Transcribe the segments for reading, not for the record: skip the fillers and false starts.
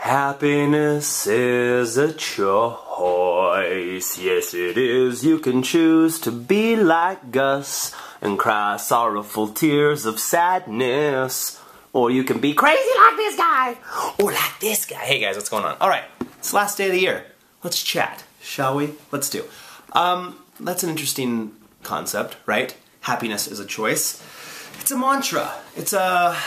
Happiness is a choice, yes it is. You can choose to be like Gus and cry sorrowful tears of sadness. Or you can be crazy like this guy, or like this guy. Hey guys, what's going on? Alright, it's the last day of the year. Let's chat, shall we? Let's do. That's an interesting concept, right? Happiness is a choice. It's a mantra. It's a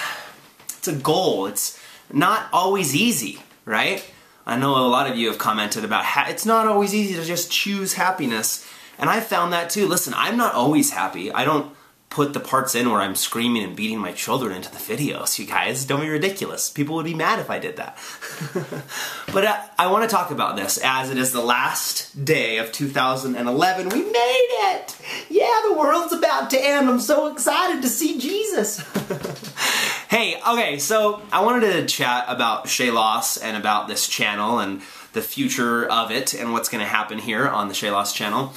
goal. It's not always easy, right? I know a lot of you have commented about it's not always easy to just choose happiness. And I found that too. Listen, I'm not always happy. I don't put the parts in where I'm screaming and beating my children into the videos, you guys. Don't be ridiculous. People would be mad if I did that. But I want to talk about this as it is the last day of 2011. We made it! Yeah, the world's about to end. I'm so excited to see Jesus. Hey, okay, so I wanted to chat about ShayLoss and about this channel and the future of it and what's going to happen here on the ShayLoss channel.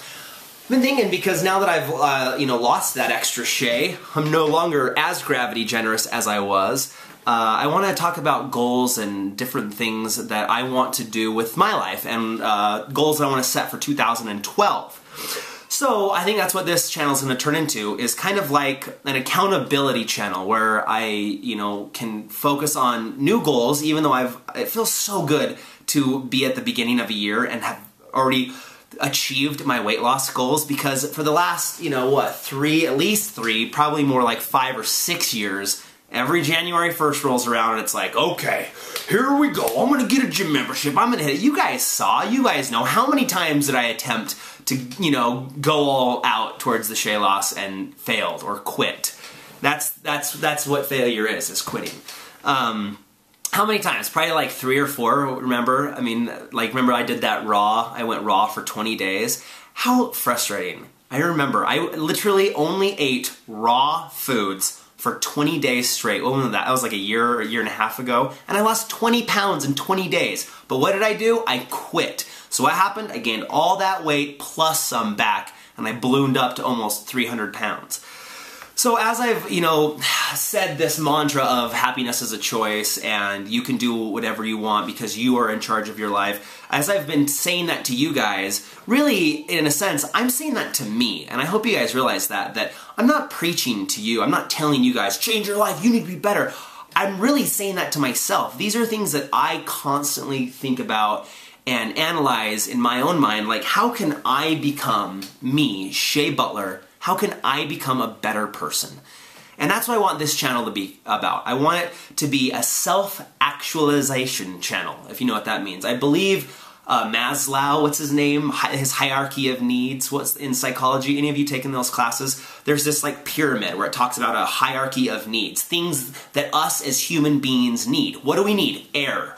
I've been thinking, because now that I've lost that extra Shay, I'm no longer as gravity generous as I was. I want to talk about goals and different things that I want to do with my life and goals that I want to set for 2012. So I think that's what this channel is going to turn into, is kind of like an accountability channel where I, can focus on new goals, even though it feels so good to be at the beginning of a year and have already achieved my weight loss goals, because for the last, at least three, probably more like 5 or 6 years, every January 1st rolls around and it's like, okay, here we go, I'm gonna get a gym membership, I'm gonna hit it. You guys know, how many times did I attempt to, go all out towards the ShayLoss and failed or quit? That's what failure is quitting. How many times? Probably like 3 or 4, remember? I mean, remember I did that raw, I went raw for 20 days. How frustrating. I remember, I literally only ate raw foods for 20 days straight. What was that? That was like a year and a half ago. And I lost 20 pounds in 20 days. But what did I do? I quit. So what happened? I gained all that weight plus some back, and I ballooned up to almost 300 pounds. So as I've, said this mantra of happiness is a choice and you can do whatever you want because you are in charge of your life, as I've been saying that to you guys, really, in a sense, I'm saying that to me. And I hope you guys realize that I'm not preaching to you. I'm not telling you guys, change your life, you need to be better. I'm really saying that to myself. These are things that I constantly think about and analyze in my own mind, like how can I become me, Shay Butler? How can I become a better person? And that's what I want this channel to be about. I want it to be a self-actualization channel, if you know what that means. I believe Maslow, what's his name? His hierarchy of needs, what's in psychology? Any of you taken those classes? There's this pyramid where it talks about a hierarchy of needs, things that us as human beings need. What do we need? Air.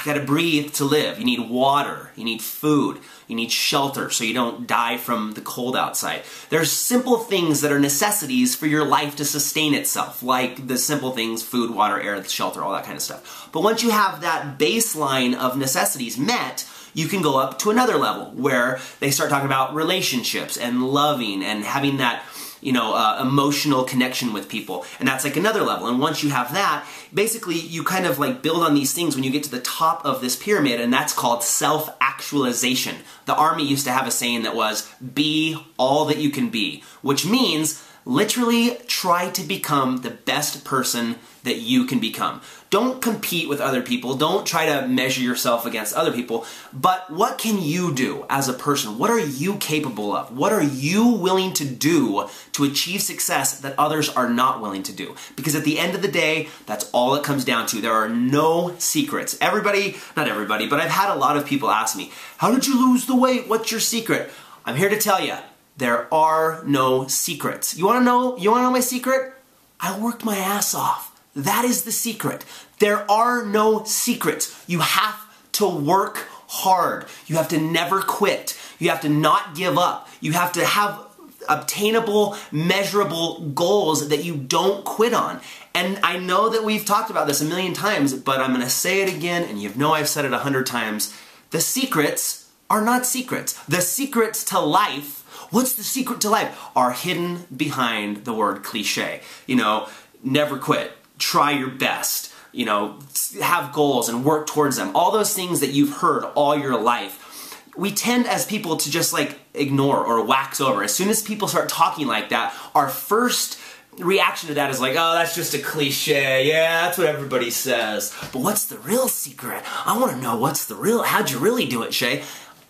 You gotta breathe to live. You need water. You need food. You need shelter so you don't die from the cold outside. There's simple things that are necessities for your life to sustain itself, like the simple things, food, water, air, shelter, all that kind of stuff. But once you have that baseline of necessities met, you can go up to another level where they start talking about relationships and loving and having that emotional connection with people. And that's like another level. And once you have that, basically you kind of build on these things when you get to the top of this pyramid, and that's called self-actualization. The Army used to have a saying that was, be all that you can be, which means literally try to become the best person that you can become. Don't compete with other people. Don't try to measure yourself against other people. But what can you do as a person? What are you capable of? What are you willing to do to achieve success that others are not willing to do? Because at the end of the day, that's all it comes down to. There are no secrets. Everybody, not everybody, but I've had a lot of people ask me, how did you lose the weight? What's your secret? I'm here to tell you, there are no secrets. You wanna know my secret? I worked my ass off. That is the secret. There are no secrets. You have to work hard. You have to never quit. You have to not give up. You have to have obtainable, measurable goals that you don't quit on. And I know that we've talked about this a million times, but I'm gonna say it again, and you know I've said it 100 times. The secrets are not secrets. The secrets to life, what's the secret to life? Are hidden behind the word cliche. Never quit. Try your best. you know, have goals and work towards them. All those things that you've heard all your life. We tend as people to just like ignore or wax over. As soon as people start talking like that, our first reaction to that is like, oh, that's just a cliche. Yeah, that's what everybody says. But what's the real secret? I want to know what's the real, how'd you really do it, Shay?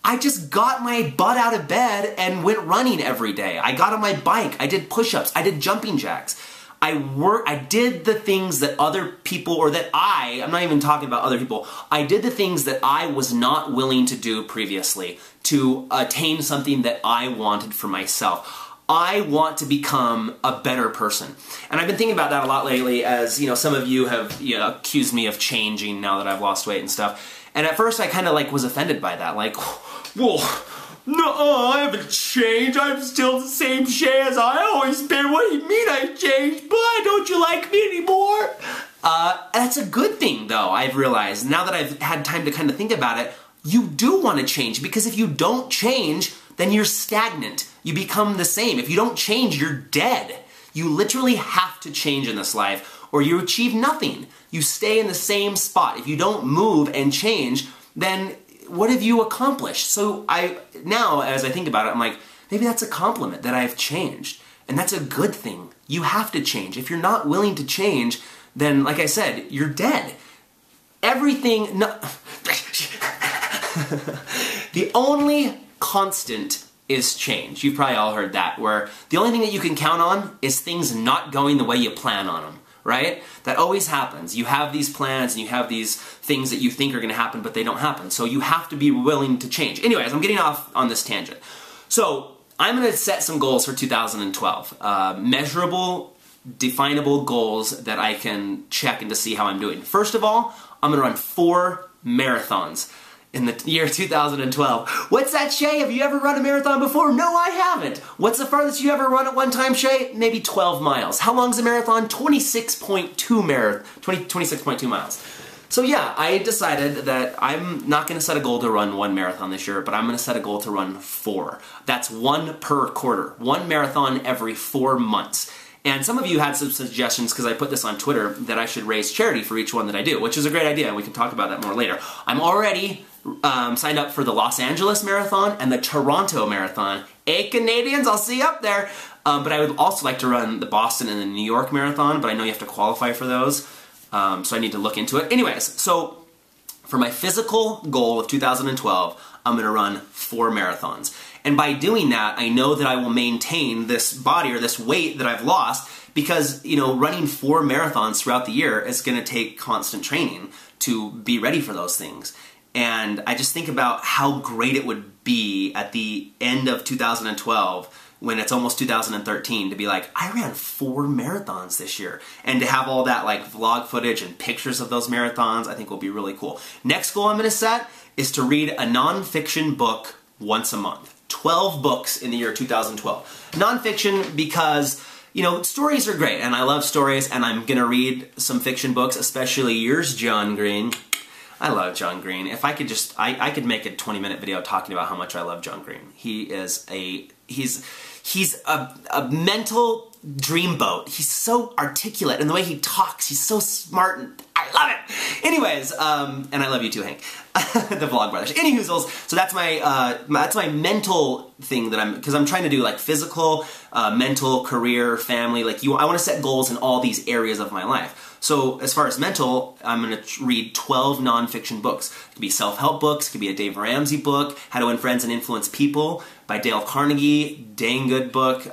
I just got my butt out of bed and went running every day. I got on my bike. I did push-ups. I did jumping jacks. I did the things that other people, or that I'm not even talking about other people, I did the things that I was not willing to do previously to attain something that I wanted for myself. I want to become a better person. And I've been thinking about that a lot lately, as, you know, some of you have, you know, accused me of changing now that I've lost weight and stuff. And at first I kind of like was offended by that, like, well, no, I haven't changed. I'm still the same Shay as I always been. What do you mean I changed? Boy, don't you like me anymore? That's a good thing, though, I've realized. Now that I've had time to kind of think about it, you do want to change, because if you don't change, then you're stagnant. You become the same. If you don't change, you're dead. You literally have to change in this life, or you achieve nothing. You stay in the same spot. If you don't move and change, then what have you accomplished? So now, as I think about it, I'm like, maybe that's a compliment that I've changed. And that's a good thing. You have to change. If you're not willing to change, then, like I said, you're dead. Everything, no, the only constant is change. You've probably all heard that, where the only thing that you can count on is things not going the way you plan on them. Right? That always happens. You have these plans and you have these things that you think are going to happen, but they don't happen. So you have to be willing to change. Anyways, I'm getting off on this tangent. So I'm going to set some goals for 2012. Measurable, definable goals that I can check and to see how I'm doing. First of all, I'm going to run 4 marathons in the year 2012. What's that, Shay? Have you ever run a marathon before? No, I haven't. What's the farthest you ever run at one time, Shay? Maybe 12 miles. How long's a marathon? 26.2 miles. So yeah, I decided that I'm not going to set a goal to run 1 marathon this year, but I'm going to set a goal to run 4. That's 1 per quarter. 1 marathon every 4 months. And some of you had some suggestions, because I put this on Twitter, that I should raise charity for each one that I do, which is a great idea, and we can talk about that more later. I'm already signed up for the Los Angeles Marathon and the Toronto Marathon. Hey, Canadians, I'll see you up there. But I would also like to run the Boston and the New York Marathon, but I know you have to qualify for those, so I need to look into it. Anyways, so for my physical goal of 2012, I'm going to run 4 marathons. And by doing that, I know that I will maintain this body or this weight that I've lost, because, you know, running 4 marathons throughout the year is going to take constant training to be ready for those things. And I just think about how great it would be at the end of 2012, when it's almost 2013, to be like, I ran 4 marathons this year. And to have all that like vlog footage and pictures of those marathons, I think will be really cool. Next goal I'm going to set is to read a nonfiction book once a month. 12 books in the year 2012. Nonfiction because, you know, stories are great, and I love stories, and I'm going to read some fiction books, especially yours, John Green. I love John Green. If I could just, I could make a 20-minute video talking about how much I love John Green. He is he's a mental dreamboat. He's so articulate, and the way he talks, he's so smart, and I love it. Anyways, and I love you too, Hank. The Vlog Brothers. Anyhoozles, so that's my mental thing that because I'm trying to do like physical, mental, career, family, like I want to set goals in all these areas of my life. So as far as mental, I'm going to read 12 nonfiction books. It could be self-help books, it could be a Dave Ramsey book, How to Win Friends and Influence People by Dale Carnegie, dang good book.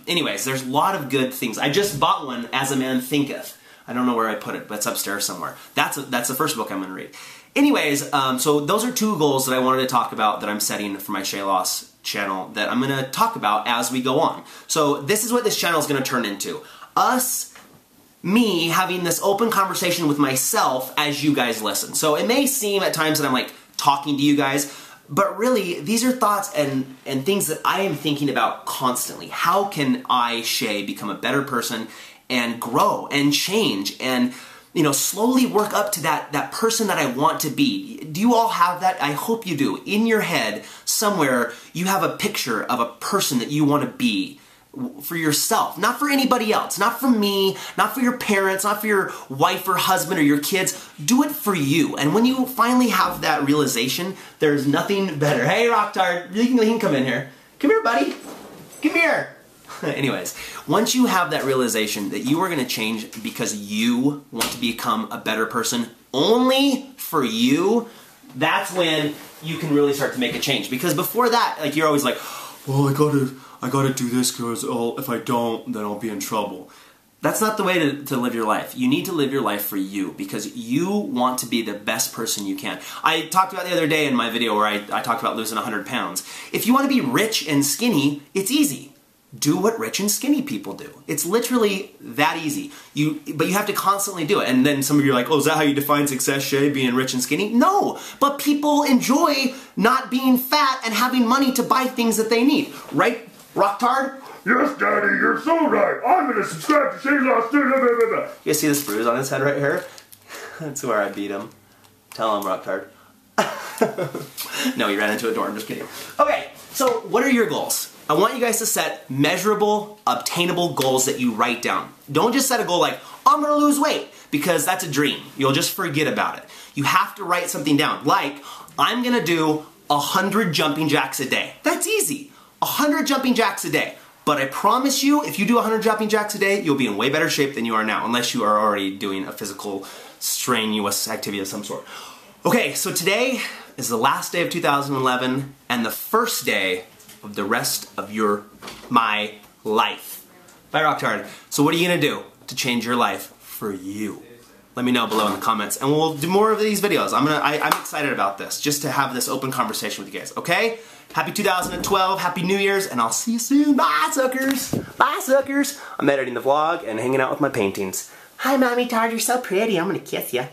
Anyways, there's a lot of good things. I just bought one, As a Man Thinketh. I don't know where I put it, but it's upstairs somewhere. That's the first book I'm going to read. Anyways, so those are 2 goals that I wanted to talk about that I'm setting for my ShayLoss channel that I'm going to talk about as we go on. So this is what this channel is going to turn into. Me having this open conversation with myself as you guys listen. So it may seem at times that I'm like talking to you guys, but really these are thoughts and things that I am thinking about constantly. How can I, Shay, become a better person and grow and change and, you know, slowly work up to that person that I want to be? Do you all have that? I hope you do. In your head, somewhere, you have a picture of a person that you want to be. for yourself, not for anybody else, not for me, not for your parents, not for your wife or husband or your kids. Do it for you. And when you finally have that realization, there's nothing better. Hey, Rocktard, you can come in here. Come here, buddy. Come here. Anyways, once you have that realization that you are going to change because you want to become a better person only for you, that's when you can really start to make a change. Because before that, like, you're always like, well, I gotta do this because if I don't, then I'll be in trouble. That's not the way to live your life. You need to live your life for you because you want to be the best person you can. I talked about the other day in my video where I talked about losing 100 pounds. If you want to be rich and skinny, it's easy. Do what rich and skinny people do. It's literally that easy. But you have to constantly do it. And then some of you are like, oh, is that how you define success, Shay, being rich and skinny? No, but people enjoy not being fat and having money to buy things that they need. Right, Rocktard? Yes, Daddy, you're so right. I'm gonna subscribe to ShayLoss. You guys see this bruise on his head right here? That's where I beat him. Tell him, Rocktard. No, he ran into a door. I'm just kidding. Okay, so what are your goals? I want you guys to set measurable, obtainable goals that you write down. Don't just set a goal like, I'm gonna lose weight, because that's a dream. You'll just forget about it. You have to write something down, like, I'm gonna do 100 jumping jacks a day. That's easy, 100 jumping jacks a day. But I promise you, if you do 100 jumping jacks a day, you'll be in way better shape than you are now, unless you are already doing a physical, strenuous activity of some sort. Okay, so today is the last day of 2011, and the first day of the rest of my life. Bye, Rocktard. So what are you gonna do to change your life for you? Let me know below in the comments, and we'll do more of these videos. I'm excited about this, just to have this open conversation with you guys, okay? Happy 2012, Happy New Year's, and I'll see you soon. Bye, suckers. Bye, suckers. I'm editing the vlog and hanging out with my paintings. Hi, Mommy Tard, you're so pretty. I'm gonna kiss you.